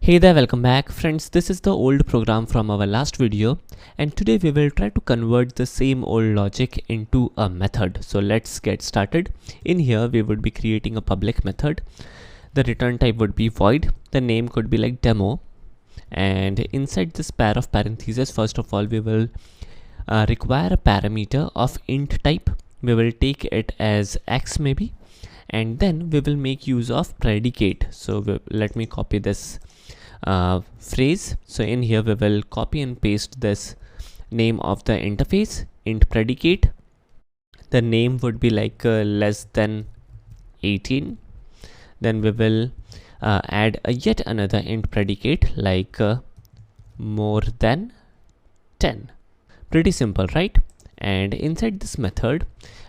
Hey there, welcome back friends. This is the old program from our last video, and today we will try to convert the same old logic into a method. So let's get started. In here we would be creating a public method. The return type would be void. The name could be like demo, and inside this pair of parentheses, first of all we will require a parameter of int type. We will take it as x maybe, and then we will make use of predicate. So let me copy this phrase. So in here we will copy and paste this name of the interface, int predicate. The name would be like less than 18. Then we will add yet another int predicate like more than 10. Pretty simple, right? And inside this method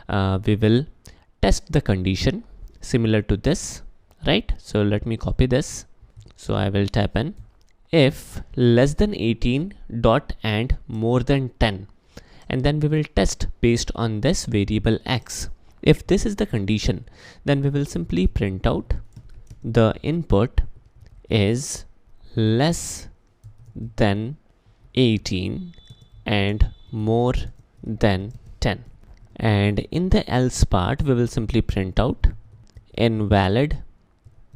we will test the condition similar to this, right? So let me copy this. So I will type in if less than 18 dot and more than 10, and then we will test based on this variable x. If this is the condition, then we will simply print out the input is less than 18 and more than 10, and in the else part we will simply print out invalid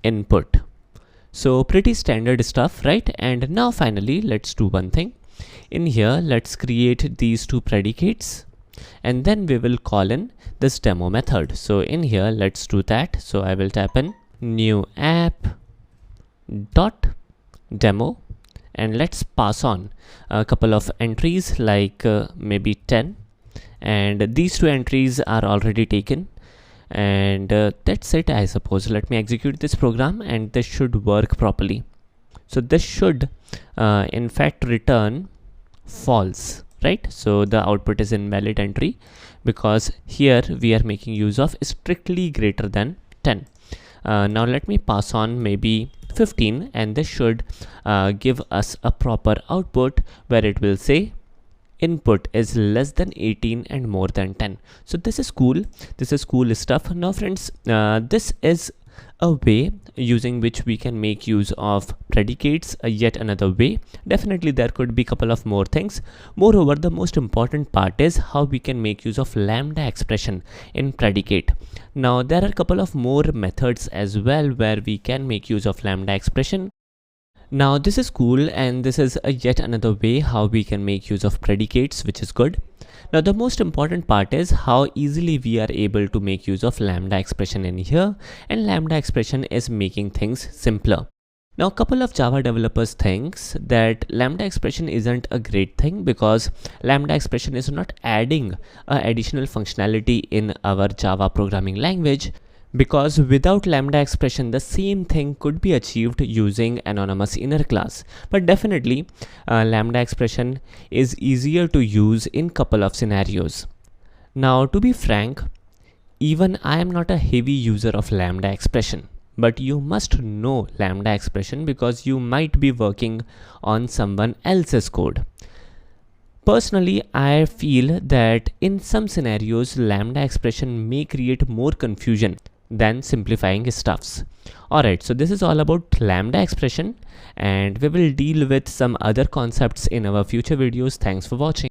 input. So pretty standard stuff, right? And now finally let's do one thing. In here let's create these two predicates, and then we will call in this demo method. So in here let's do that. So I will type in new app dot demo, and let's pass on a couple of entries like maybe 10, and these two entries are already taken, and that's it, I suppose. Let me execute this program and this should work properly. So this should in fact return false, right? So the output is invalid entry because here we are making use of strictly greater than 10. Now let me pass on maybe 15, and this should give us a proper output where it will say input is less than 18 and more than 10. So this is cool. This is cool stuff. Now friends, this is a way using which we can make use of predicates, yet another way. Definitely there could be a couple of more things. Moreover, the most important part is how we can make use of lambda expression in predicate. Now there are a couple of more methods as well where we can make use of lambda expression. Now this is cool, and this is yet another way how we can make use of predicates, which is good. Now the most important part is how easily we are able to make use of lambda expression in here, and lambda expression is making things simpler. Now a couple of Java developers thinks that lambda expression isn't a great thing because lambda expression is not adding additional functionality in our Java programming language, because without lambda expression the same thing could be achieved using anonymous inner class. But definitely lambda expression is easier to use in couple of scenarios. Now to be frank, even I am not a heavy user of lambda expression, but you must know lambda expression because you might be working on someone else's code. Personally, I feel that in some scenarios lambda expression may create more confusion than simplifying stuffs. Alright, so this is all about lambda expression, and we will deal with some other concepts in our future videos. Thanks for watching.